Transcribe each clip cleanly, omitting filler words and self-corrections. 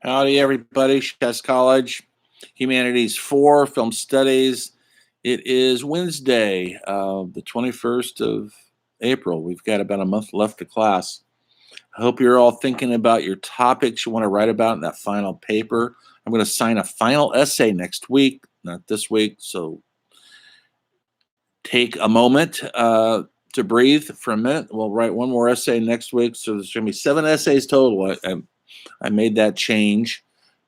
Howdy, everybody. Chess College, Humanities 4, Film Studies. It is Wednesday, the 21st of April. We've got about a month left of class. I hope you're all thinking about your topics you want to write about in that final paper. I'm going to sign a final essay next week, not this week. So take a moment to breathe for a minute. We'll write one more essay next week. So there's going to be 7 essays total. I made that change.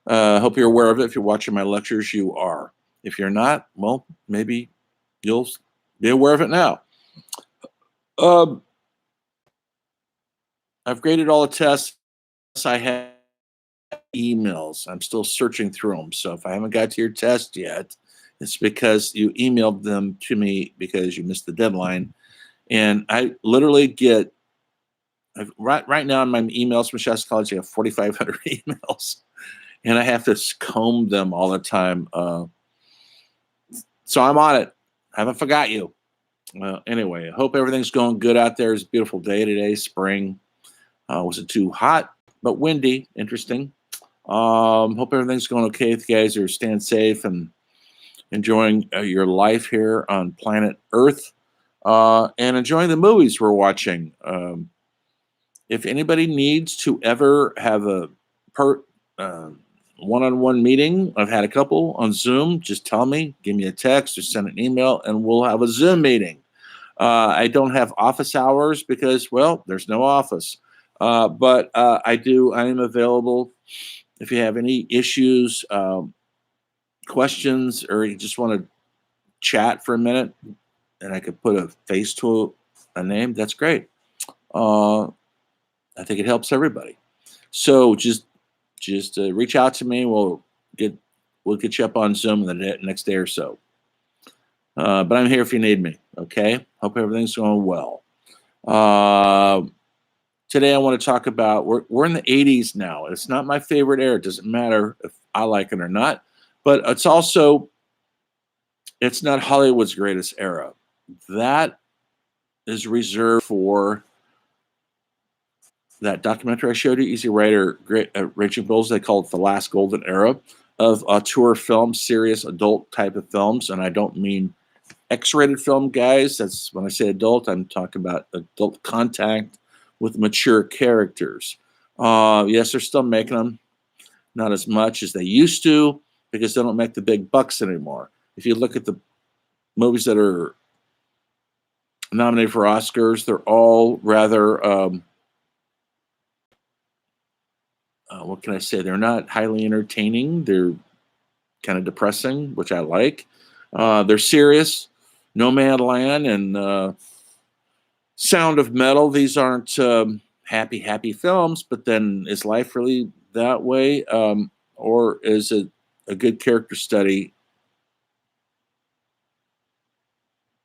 Hope you're aware of it. If you're watching my lectures, you are. If you're not, well, maybe you'll be aware of it now. I've graded all the tests. I have emails. I'm still searching through them. So if I haven't got to your test yet, it's because you emailed them to me because you missed the deadline. And I literally get, right now in my emails from Chess College, I have 4,500 emails. And I have to comb them all the time. So I'm on it. I haven't forgot you. Anyway, I hope everything's going good out there. It's a beautiful day today, spring. Wasn't too hot, but windy. Interesting. Hope everything's going okay. If you guys are staying safe and enjoying your life here on planet Earth and enjoying the movies we're watching. If anybody needs to ever have a one-on-one meeting, I've had a couple on Zoom. Just tell me, give me a text or send an email, and we'll have a Zoom meeting. I don't have office hours because, well, there's no office. But I am available if you have any issues, questions, or you just want to chat for a minute, and I could put a face to a name. That's great. I think it helps everybody. So just reach out to me. We'll get you up on Zoom in the next day or so. But I'm here if you need me. Okay. Hope everything's going well. Today I want to talk about we're in the 80s now. It's not my favorite era. It doesn't matter if I like it or not. But it's not Hollywood's greatest era. That is reserved for that documentary I showed you, Easy Rider, Raging Bulls. They call it the last golden era of auteur film, serious adult type of films. And I don't mean X-rated film, guys. That's when I say adult, I'm talking about adult contact with mature characters. Yes, they're still making them, not as much as they used to because they don't make the big bucks anymore. If you look at the movies that are nominated for Oscars, they're all rather what can I say? They're not highly entertaining. They're kind of depressing, which I like. They're serious. Nomadland and Sound of Metal. These aren't happy films, but then is life really that way? Or is it a good character study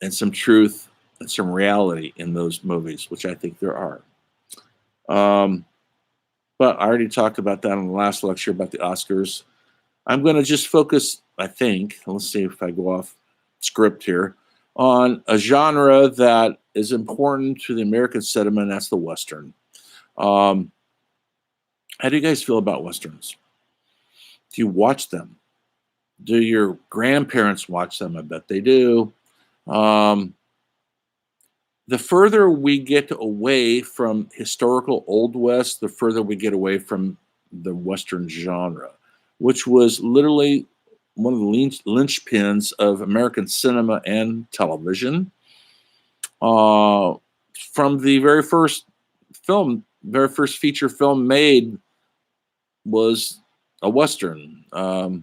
and some truth and some reality in those movies, which I think there are. But I already talked about that in the last lecture about the Oscars. I'm going to just focus, I think, let's see if I go off script here, on a genre that is important to the American cinema, and that's the Western. How do you guys feel about Westerns? Do you watch them? Do your grandparents watch them? I bet they do. The further we get away from historical Old West, the further we get away from the Western genre, which was literally one of the linchpins of American cinema and television. From the very first feature film made was a Western. The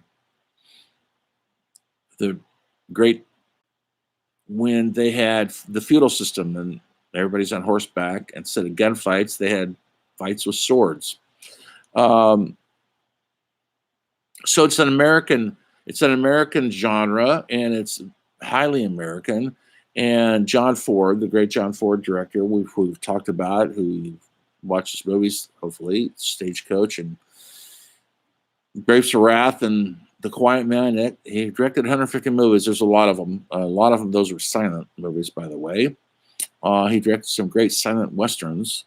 great, when they had the feudal system and everybody's on horseback, instead of gunfights, they had fights with swords. So it's an American genre, and it's highly American. And John Ford, the great John Ford director, who we've talked about, who watches movies, hopefully, Stagecoach and Grapes of Wrath and The Quiet Man. He directed 150 movies. There's a lot of them. Those were silent movies, by the way. He directed some great silent westerns.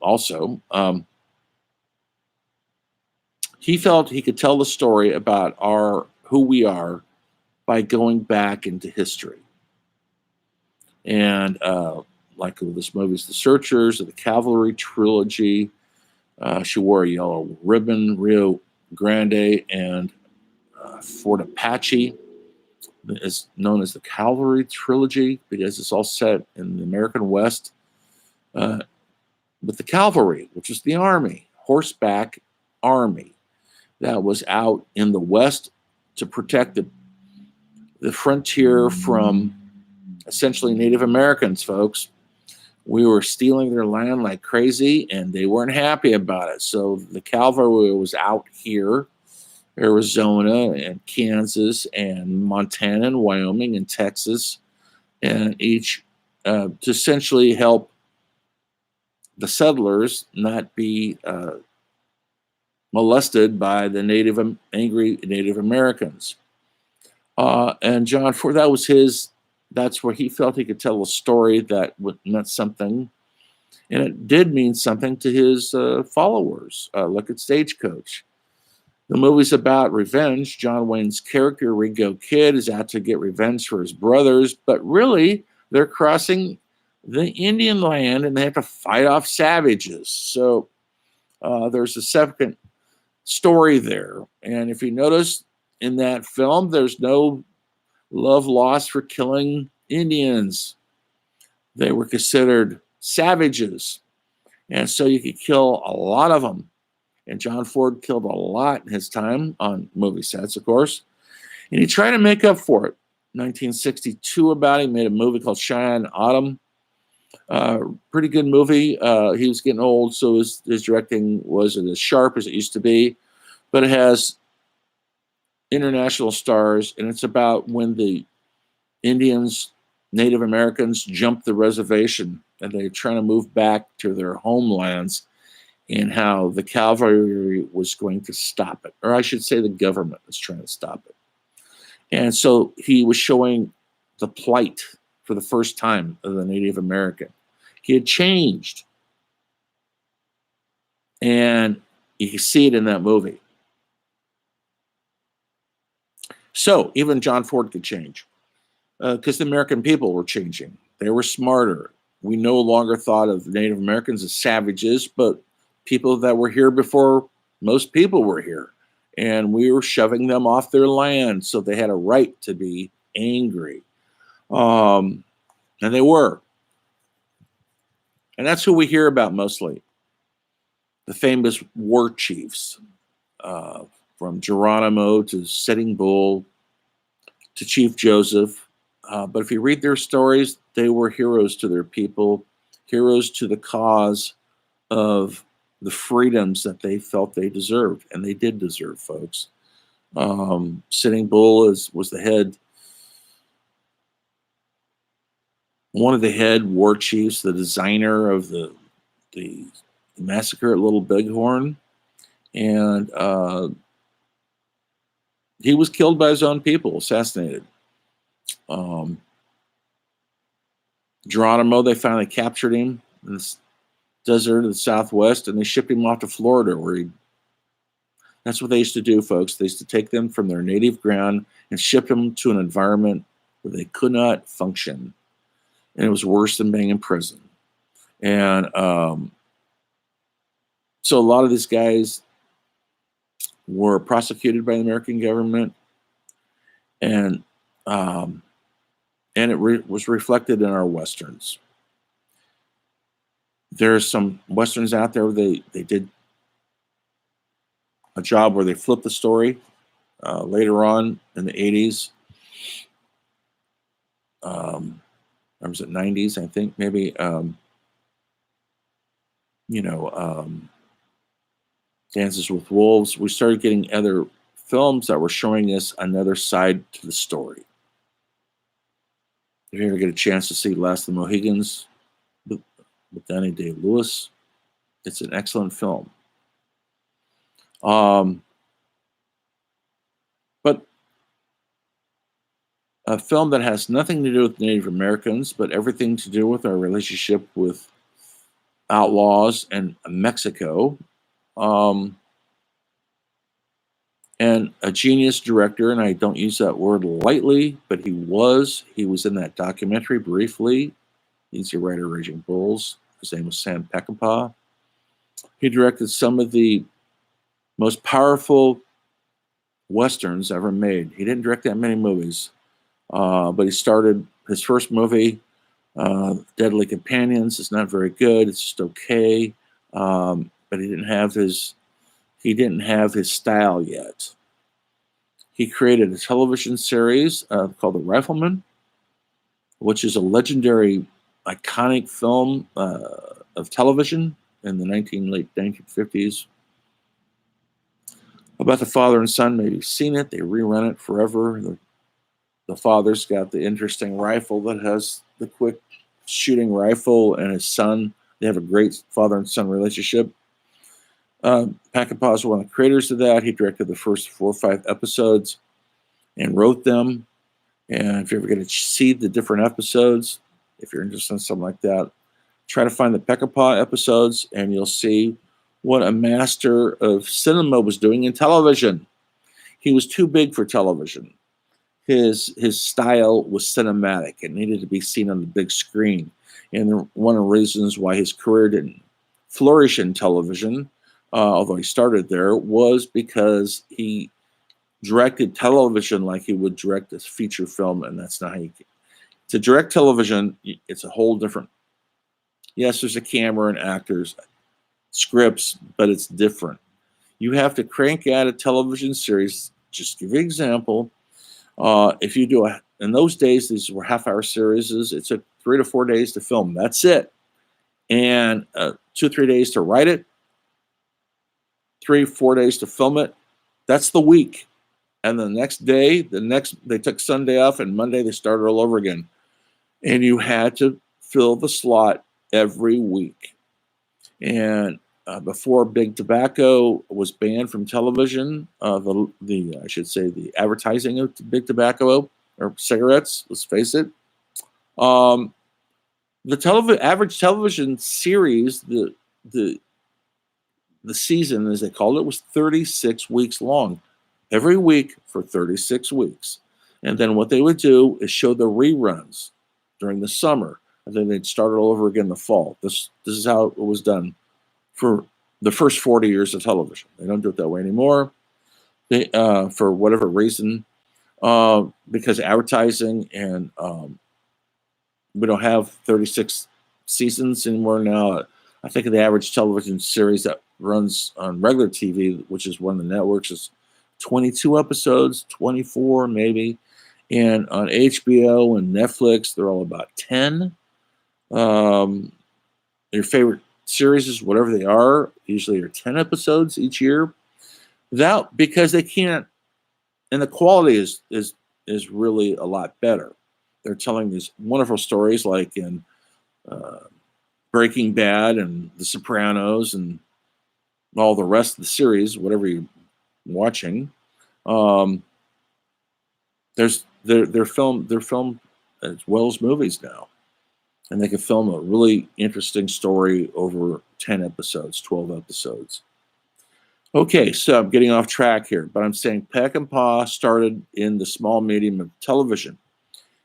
Also. He felt he could tell the story about who we are by going back into history. And like this movie's The Searchers, or the Cavalry trilogy. She wore a yellow ribbon, Rio Grande, and Fort Apache is known as the Cavalry trilogy because it's all set in the American West with the cavalry, which is the army, horseback army that was out in the West to protect the frontier from essentially Native Americans, folks. We were stealing their land like crazy, and they weren't happy about it. So the cavalry was out here, Arizona and Kansas and Montana and Wyoming and Texas, and each to essentially help the settlers not be molested by the angry Native Americans. And John Ford, that's where he felt he could tell a story that meant something. And it did mean something to his followers. Look at Stagecoach. The movie's about revenge. John Wayne's character, Ringo Kid, is out to get revenge for his brothers, but really, they're crossing the Indian land and they have to fight off savages. So there's a second story there. And if you notice in that film, there's no love lost for killing Indians. They were considered savages. And so you could kill a lot of them. And John Ford killed a lot in his time on movie sets, of course. And he tried to make up for it. 1962 about it, he made a movie called Cheyenne Autumn. Pretty good movie. He was getting old, so his directing wasn't as sharp as it used to be. But it has international stars, and it's about when the Indians, Native Americans, jumped the reservation and they're trying to move back to their homelands, and how the cavalry was going to stop it. Or I should say the government was trying to stop it. And so he was showing the plight for the first time of the Native American. He had changed. And you can see it in that movie. So even John Ford could change because the American people were changing. They were smarter. We no longer thought of Native Americans as savages, but people that were here before most people were here. And we were shoving them off their land, so they had a right to be angry. And they were. And that's who we hear about mostly. The famous war chiefs, from Geronimo to Sitting Bull to Chief Joseph. But if you read their stories, they were heroes to their people, heroes to the cause of the freedoms that they felt they deserved. And they did deserve, folks. Sitting Bull was the head, one of the head war chiefs, the designer of the massacre at Little Bighorn. And he was killed by his own people, assassinated. Geronimo, they finally captured him in the desert of the Southwest, and they shipped him off to Florida, that's what they used to do, folks. They used to take them from their native ground and ship them to an environment where they could not function. And it was worse than being in prison. And so a lot of these guys were prosecuted by the American government, and it was reflected in our Westerns. There's some Westerns out there where they did a job where they flipped the story later on in the 80s. Or was it 90s, I think, maybe. Dances with Wolves. We started getting other films that were showing us another side to the story. If you ever get a chance to see Last of the Mohicans with Daniel Day-Lewis, it's an excellent film. But a film that has nothing to do with Native Americans, but everything to do with our relationship with outlaws and Mexico. and a genius director, and I don't use that word lightly, but he was. He was in that documentary briefly, Easy Rider Raging Bulls. His name was Sam Peckinpah. He directed some of the most powerful Westerns ever made. He didn't direct that many movies, but he started his first movie, Deadly Companions. It's not very good. It's just okay, but he didn't have his style yet. He created a television series called The Rifleman, which is a legendary, iconic film of television in the late 1950s. About the father and son, maybe you've seen it. They rerun it forever. The father's got the interesting rifle that has the quick shooting rifle, and his son, they have a great father and son relationship. Peckinpah is one of the creators of that. He directed the first 4 or 5 episodes and wrote them. And if you're ever going to see the different episodes, if you're interested in something like that, try to find the Peckinpah episodes, and you'll see what a master of cinema was doing in television. He was too big for television. His style was cinematic. It needed to be seen on the big screen. And one of the reasons why his career didn't flourish in television, although he started there, was because he directed television like he would direct a feature film, and that's not how you get. To direct television, it's a whole different. Yes, there's a camera and actors, scripts, but it's different. You have to crank out a television series. Just to give you an example, if you do in those days, these were half-hour series. It took 3 to 4 days to film. That's it, and 2 or 3 days to write it, 3 or 4 days to film it. That's the week. And the next day, they took Sunday off, and Monday they started all over again. And you had to fill the slot every week. And before Big Tobacco was banned from television, the advertising of Big Tobacco or cigarettes, let's face it, the average television series, the season, as they called it, was 36 weeks long. Every week for 36 weeks. And then what they would do is show the reruns during the summer, and then they'd start it all over again in the fall. This is how it was done for the first 40 years of television. They don't do it that way anymore. They, for whatever reason, because advertising, and we don't have 36 seasons anymore now. I think the average television series that runs on regular TV, which is one of the networks, is 22 episodes, 24 maybe. And on HBO and Netflix, they're all about 10. Your favorite series is whatever they are, usually are 10 episodes each year. That because they can't, and the quality is really a lot better. They're telling these wonderful stories like in Breaking Bad and The Sopranos and all the rest of the series, whatever you're watching. They're filmed as well as movies now, and they can film a really interesting story over 10 episodes, 12 episodes. Okay, so I'm getting off track here, but I'm saying Peckinpah started in the small medium of television,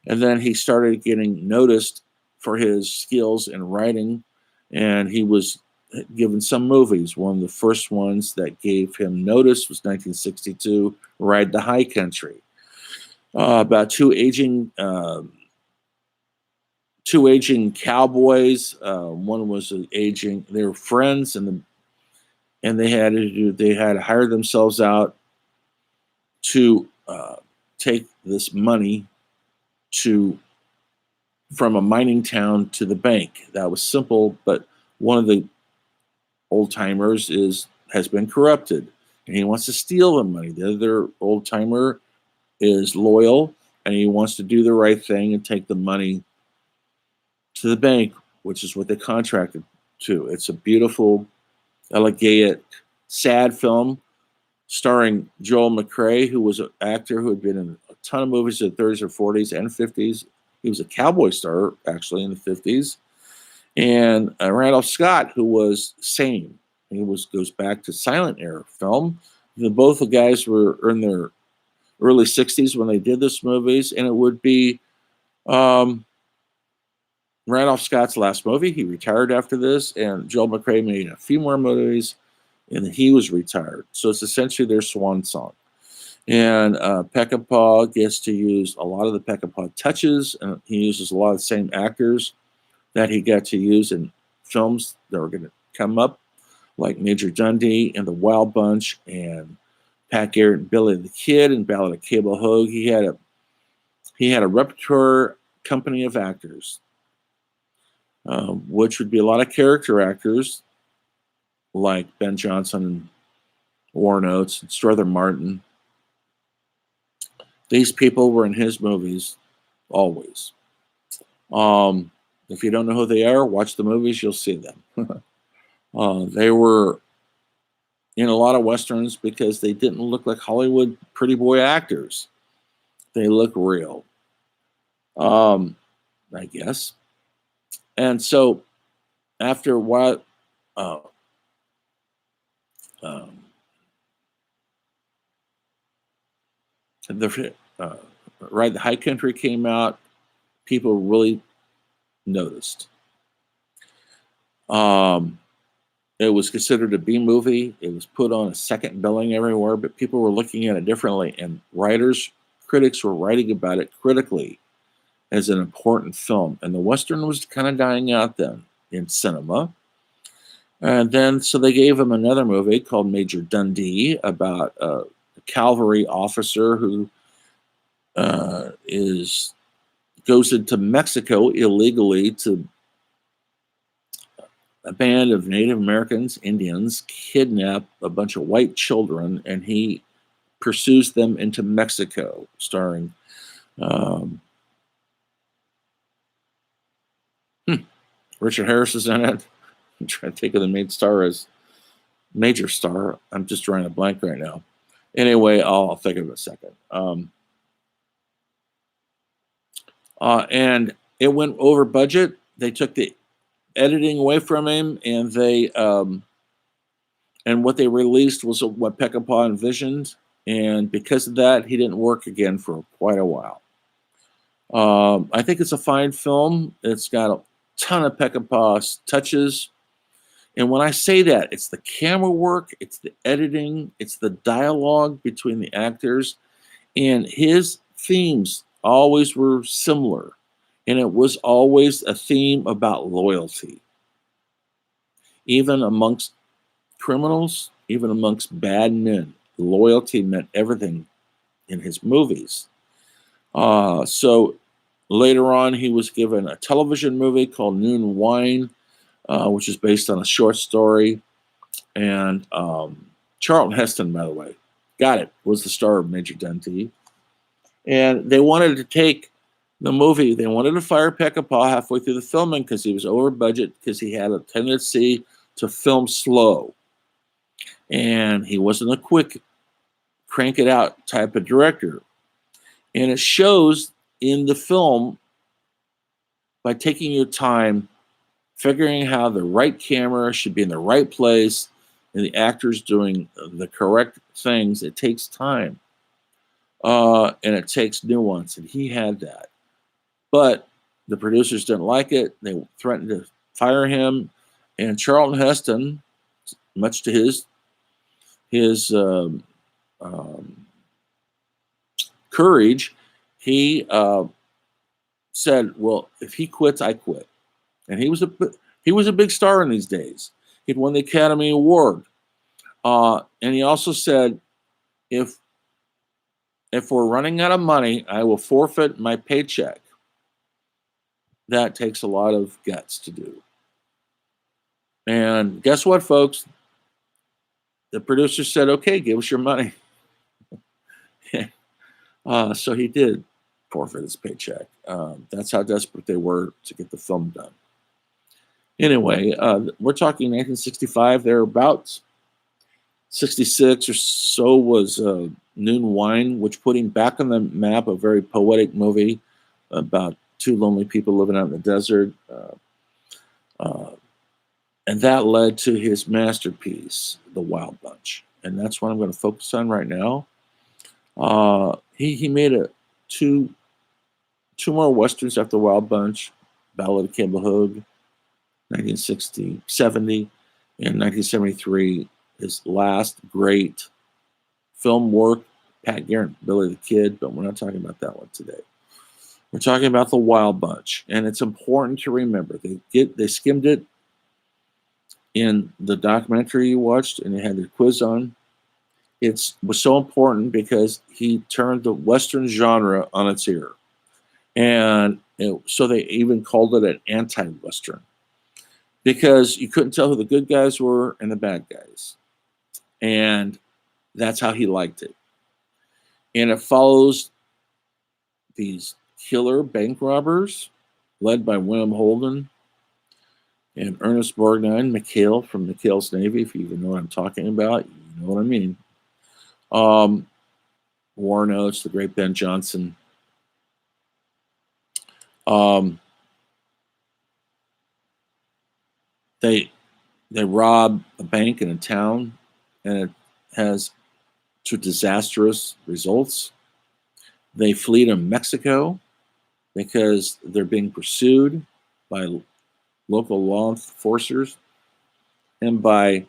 and then he started getting noticed for his skills in writing, and he was given some movies. One of the first ones that gave him notice was 1962, Ride the High Country, about two aging cowboys. One was aging. They were friends, and they had to hire themselves out to take this money from a mining town to the bank. That was simple, but one of the old timers has been corrupted, and he wants to steal the money. The other old timer is loyal, and he wants to do the right thing and take the money to the bank, which is what they contracted to. It's a beautiful, elegant, sad film starring Joel McCrea, who was an actor who had been in a ton of movies in the 30s or 40s and 50s. He was a cowboy star, actually, in the 50s. And Randolph Scott, who was same. He goes back to silent era film, Both the guys were in their early 60s when they did this movies, and it would be um, Randolph Scott's last movie. He retired after this, and Joel McCrea made a few more movies, and he was retired. So it's essentially their swan song. And Peckinpah gets to use a lot of the Peckinpah touches, and he uses a lot of the same actors that he got to use in films that were going to come up, like Major Dundee and The Wild Bunch, and Pat Garrett and Billy the Kid and Ballad of Cable Hogue. He had a repertoire company of actors, which would be a lot of character actors like Ben Johnson and Warren Oates and Strother Martin. These people were in his movies always. If you don't know who they are, watch the movies, you'll see them. They were in a lot of Westerns because they didn't look like Hollywood pretty boy actors. They look real, I guess. And so after a while, the Ride the High Country came out, people really noticed. It was considered a B movie. It was put on a second billing everywhere, but people were looking at it differently, and critics were writing about it critically as an important film. And the Western was kind of dying out then in cinema. And then, so they gave him another movie called Major Dundee about a cavalry officer who goes into Mexico illegally to a band of Native Americans, Indians, kidnap a bunch of white children, and he pursues them into Mexico, starring Richard Harris is in it. I'm trying to think of the main star as major star. I'm just drawing a blank right now. Anyway, I'll think of it in a second. And it went over budget. They took the editing away from him, and what they released was what Peckinpah envisioned, and because of that, he didn't work again for quite a while. I think it's a fine film. It's got a ton of Peckinpah's touches, and when I say that, it's the camera work, it's the editing, it's the dialogue between the actors, and his themes always were similar, and it was always a theme about loyalty. Even amongst criminals, even amongst bad men, loyalty meant everything in his movies. So later on, he was given a television movie called Noon Wine, which is based on a short story. And Charlton Heston, by the way, was the star of Major Dundee. And they wanted to take the movie, they wanted to fire Peckinpah halfway through the filming because he was over budget, because he had a tendency to film slow. And he wasn't a quick crank it out type of director. And it shows in the film by taking your time, figuring how the right camera should be in the right place, and the actors doing the correct things. It takes time. And it takes nuance, and he had that. But the producers didn't like it. They threatened to fire him. And Charlton Heston, much to his courage, he said, "Well, if he quits, I quit." And he was a big star in these days. He'd won the Academy Award, and he also said, "If we're running out of money, I will forfeit my paycheck." That takes a lot of guts to do. And guess what, folks? The producer said, "Okay, give us your money." So he did forfeit his paycheck. That's how desperate they were to get the film done. Anyway, we're talking 1965, thereabouts. 66 or so was Noon Wine, which put him back on the map, a very poetic movie about two lonely people living out in the desert. And that led to his masterpiece, The Wild Bunch. and that's what I'm going to focus on right now. He made two more westerns after Wild Bunch, Ballad of Cable Hogue, 1970, and 1973. His last great film work, Pat Garrett, Billy the Kid, but we're not talking about that one today. We're talking about the Wild Bunch, and it's important to remember they skimmed it in the documentary you watched, and they had their quiz on. It was so important because he turned the Western genre on its ear, and so they even called it an anti-Western because you couldn't tell who the good guys were and the bad guys, and that's how he liked it. And it follows these killer bank robbers led by William Holden and Ernest Borgnine, McHale from McHale's Navy. If you even know what I'm talking about, you know what I mean. War Notes, the great Ben Johnson. They rob a bank in a town, and it has to disastrous results. They flee to Mexico because they're being pursued by local law enforcers and by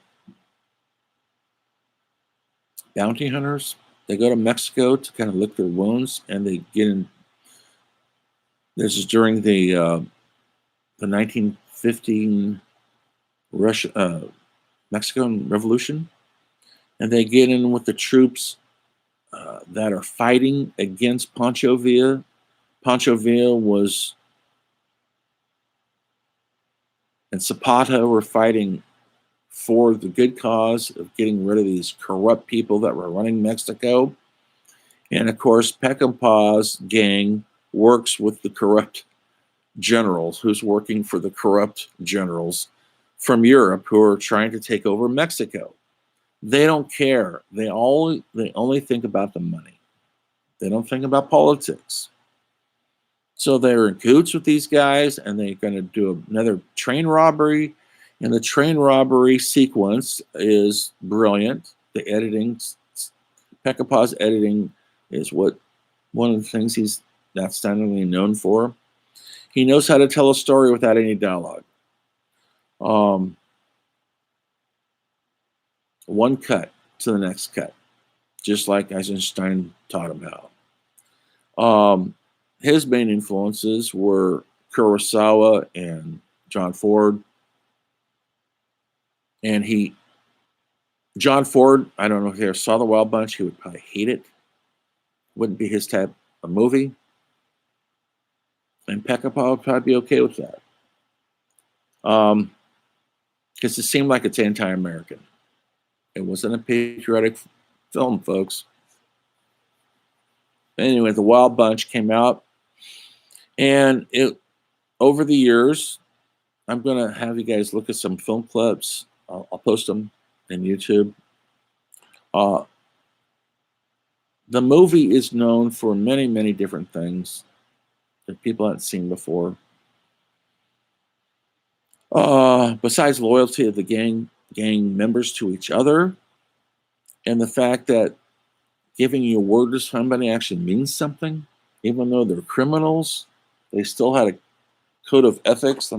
bounty hunters. They go to Mexico to kind of lick their wounds, and they get in. This is during the 1915 Mexican Revolution, and they get in with the troops that are fighting against Pancho Villa. Pancho Villa and Zapata were fighting for the good cause of getting rid of these corrupt people that were running Mexico. And of course, Peckinpah's gang works with the corrupt generals, who's working for the corrupt generals from Europe who are trying to take over Mexico. They don't care. They only think about the money. They don't think about politics. So they're in cahoots with these guys, and they're going to do another train robbery. And the train robbery sequence is brilliant. The editing, Peckinpah's editing, is one of the things he's outstandingly known for. He knows how to tell a story without any dialogue. One cut to the next cut, just like Eisenstein taught him how. His main influences were Kurosawa and John Ford. And John Ford, I don't know if he ever saw The Wild Bunch, he would probably hate it. Wouldn't be his type of movie. And Peckinpah would probably be okay with that. Because it seemed like it's anti-American. It wasn't a patriotic film, folks. Anyway, The Wild Bunch came out. And over the years, I'm going to have you guys look at some film clips. I'll post them in YouTube. The movie is known for many, many different things that people haven't seen before. Besides loyalty of the gang members to each other, and the fact that giving your word to somebody actually means something, even though they're criminals, they still had a code of ethics.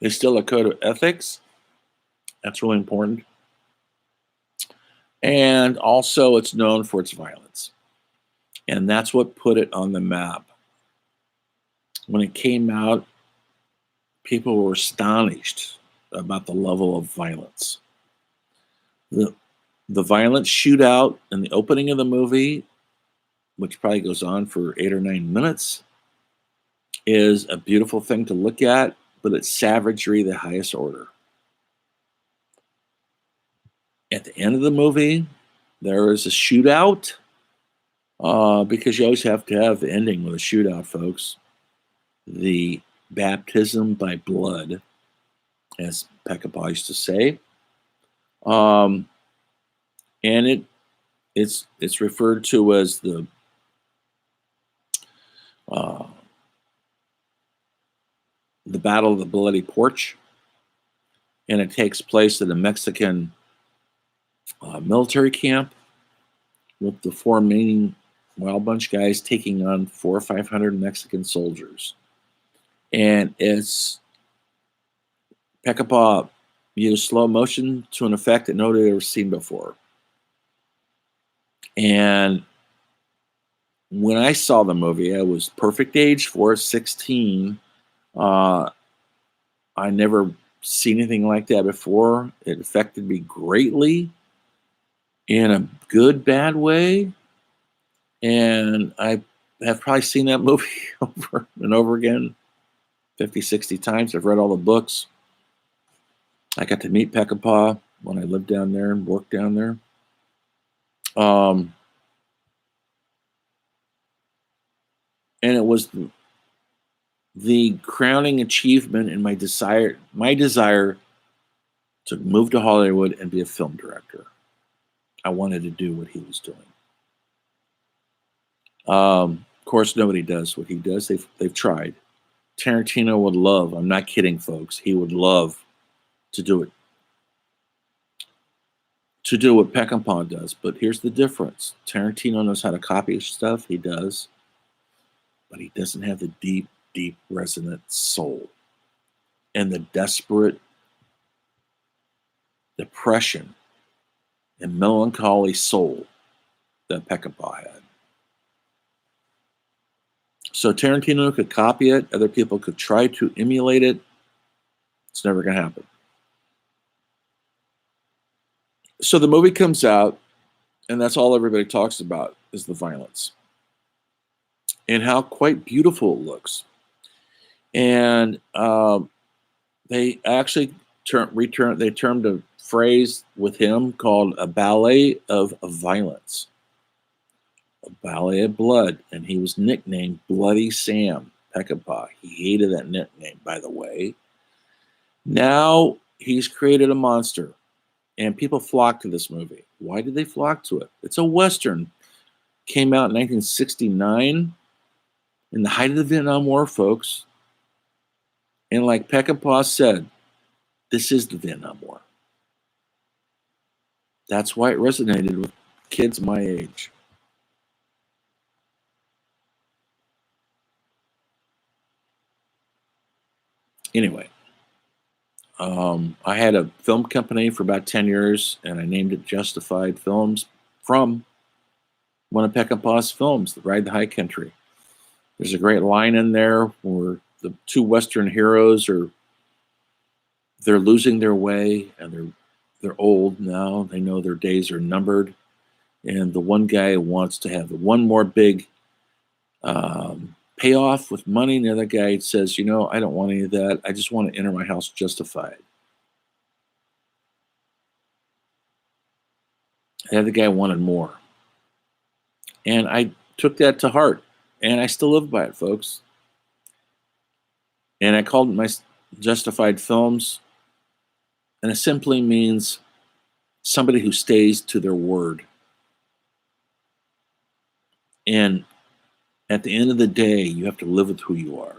There's still a code of ethics. That's really important. And also, it's known for its violence. And that's what put it on the map. When it came out, people were astonished about the level of violence. The violent shootout in the opening of the movie, which probably goes on for 8 or 9 minutes, is a beautiful thing to look at, but it's savagery the highest order. At the end of the movie, there is a shootout, because you always have to have the ending with a shootout, folks. The baptism by blood, as Peckinpah used to say. And it's referred to as the Battle of the Bloody Porch. and it takes place at a Mexican military camp with the four main Wild Bunch guys taking on 400 or 500 Mexican soldiers. And it's Peckinpah used slow motion to an effect that nobody had ever seen before. And when I saw the movie, I was perfect age for 16. I never seen anything like that before. It affected me greatly in a good, bad way. And I have probably seen that movie over and over again, 50, 60 times. I've read all the books. I got to meet Peckinpah when I lived down there and worked down there. And it was the crowning achievement in my desire to move to Hollywood and be a film director. I wanted to do what he was doing. Of course, nobody does what he does. They've tried. Tarantino would love, I'm not kidding, folks, he would love to do it. To do what Peckinpah does. But here's the difference. Tarantino knows how to copy stuff. He does. But he doesn't have the deep, deep, resonant soul and the desperate depression and melancholy soul that Peckinpah had. So Tarantino could copy it. Other people could try to emulate it. It's never going to happen. So the movie comes out, and that's all everybody talks about is the violence and how quite beautiful it looks. And they actually termed a phrase with him called a ballet of violence, a ballet of blood, and he was nicknamed Bloody Sam Peckinpah. He hated that nickname, by the way. Now he's created a monster, and people flock to this movie. Why did they flock to it? It's a Western. Came out in 1969, in the height of the Vietnam War, folks. And like Peckinpah said, this is the Vietnam War. That's why it resonated with kids my age. Anyway, I had a film company for about 10 years, and I named it Justified Films from one of Peckinpah's films, The Ride the High Country. There's a great line in there where the two Western heroes they're losing their way, and they're old now. They know their days are numbered, and the one guy wants to have the one more big payoff with money, and the other guy says, I don't want any of that. I just want to enter my house justified. The other guy wanted more. And I took that to heart, and I still live by it, folks. And I called it my Justified Films, and it simply means somebody who stays to their word. And at the end of the day, you have to live with who you are.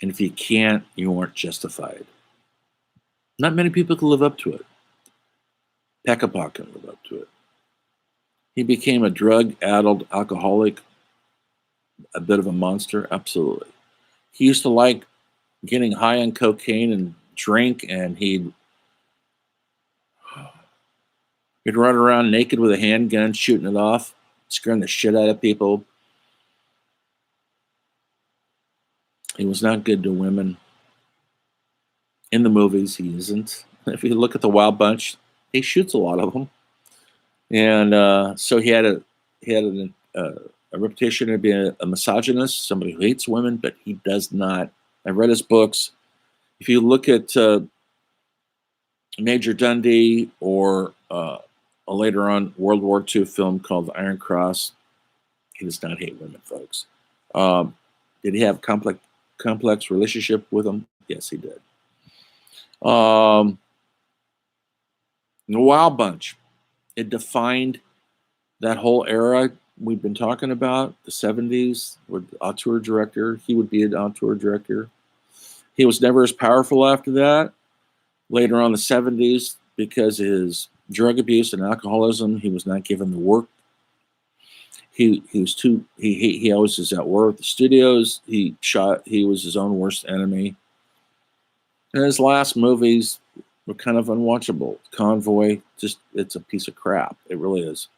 And if you can't, you aren't justified. Not many people can live up to it. Peckinpah can live up to it. He became a drug-addled alcoholic, a bit of a monster, absolutely. He used to like getting high on cocaine and drink, and he'd run around naked with a handgun, shooting it off, scaring the shit out of people. He was not good to women. In the movies, he isn't. If you look at the Wild Bunch, he shoots a lot of them. And so he had a reputation of being a misogynist, somebody who hates women, but he does not. I read his books. If you look at Major Dundee or a later on World War II film called The Iron Cross, he does not hate women, folks. Did he have complex relationship with them? Yes, he did. The Wild Bunch, it defined that whole era we've been talking about, the 70s, with auteur director. He would be an auteur director. He was never as powerful after that. Later on in the 70s, because of his drug abuse and alcoholism, he was not given the work. He always was at war at the studios. He was his own worst enemy. And his last movies were kind of unwatchable. Convoy, it's a piece of crap. It really is.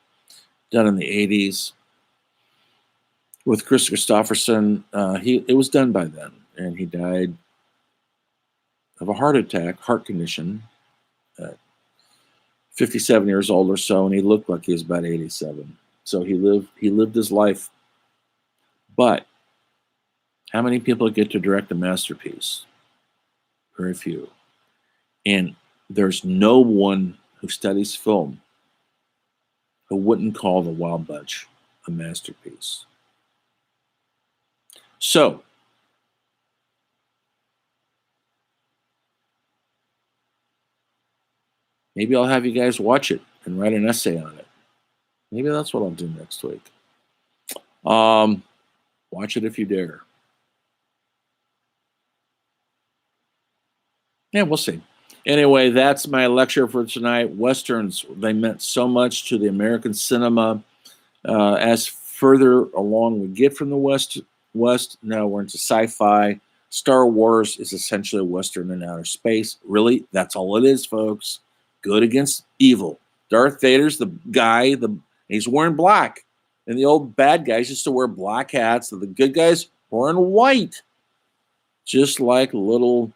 Done in the 80s. With Chris Christopherson, it was done by then. And he died of a heart condition, at 57 years old or so, and he looked like he was about 87. So he lived his life. But how many people get to direct a masterpiece? Very few. And there's no one who studies film who wouldn't call The Wild Bunch a masterpiece. So, maybe I'll have you guys watch it and write an essay on it. Maybe that's what I'll do next week. Watch it if you dare. Yeah, we'll see. Anyway, that's my lecture for tonight. Westerns, they meant so much to the American cinema. As further along we get from the West, now we're into sci-fi. Star Wars is essentially a Western in outer space. Really, that's all it is, folks. Good against evil. Darth Vader's the guy, he's wearing black. And the old bad guys used to wear black hats. And the good guys wearing white. Just like little,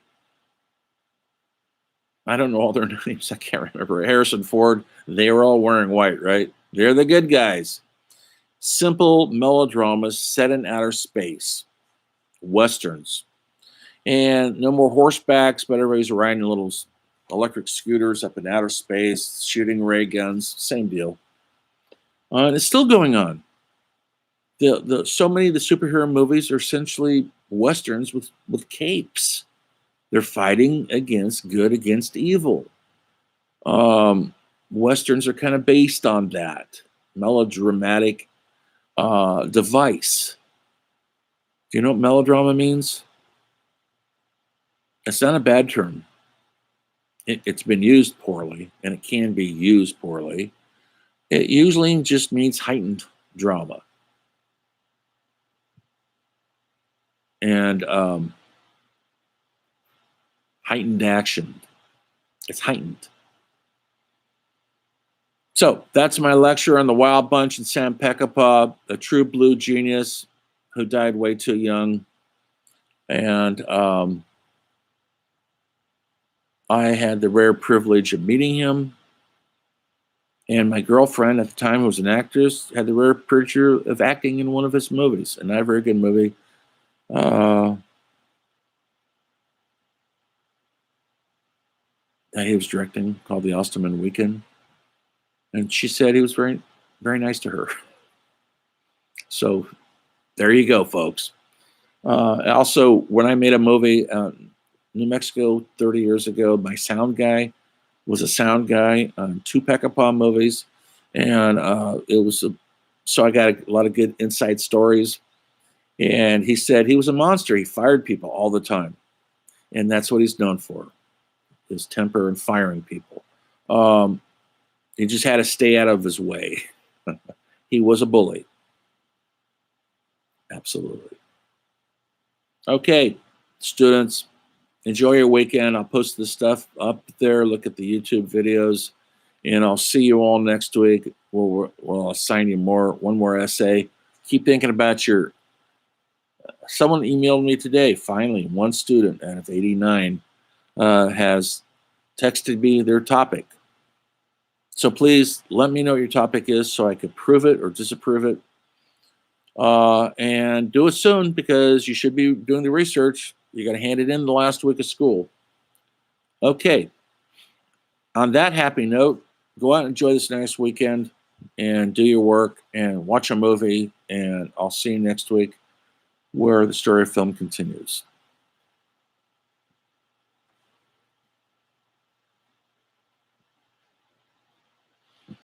I don't know all their names. I can't remember. Harrison Ford, they were all wearing white, right? They're the good guys. Simple melodramas set in outer space. Westerns. And no more horsebacks, but everybody's riding little electric scooters up in outer space, shooting ray guns. Same deal. And it's still going on. So many of the superhero movies are essentially Westerns with capes. They're fighting good against evil. Westerns are kind of based on that melodramatic device. Do you know what melodrama means? It's not a bad term. It's been used poorly, and it can be used poorly. It usually just means heightened drama. And heightened action. It's heightened. So that's my lecture on the Wild Bunch and Sam Peckinpah, a true blue genius who died way too young. And I had the rare privilege of meeting him. And my girlfriend at the time, who was an actress, had the rare privilege of acting in one of his movies, a not very good movie. That he was directing, called The Osterman Weekend. And she said he was very, very nice to her. So there you go, folks. Also, when I made a movie New Mexico 30 years ago, my sound guy was a sound guy on 2 Peckinpah movies. And so I got a lot of good inside stories. And he said he was a monster. He fired people all the time. And that's what he's known for, his temper and firing people. He just had to stay out of his way. He was a bully. Absolutely. Okay, students, enjoy your weekend. I'll post this stuff up there. Look at the YouTube videos. And I'll see you all next week. We'll assign you one more essay. Keep thinking about someone emailed me today. Finally, one student out of 89 has texted me their topic. So please let me know what your topic is so I could prove it or disapprove it. And do it soon, because you should be doing the research. You got to hand it in the last week of school. Okay. On that happy note, go out and enjoy this nice weekend and do your work and watch a movie. And I'll see you next week where the story of film continues.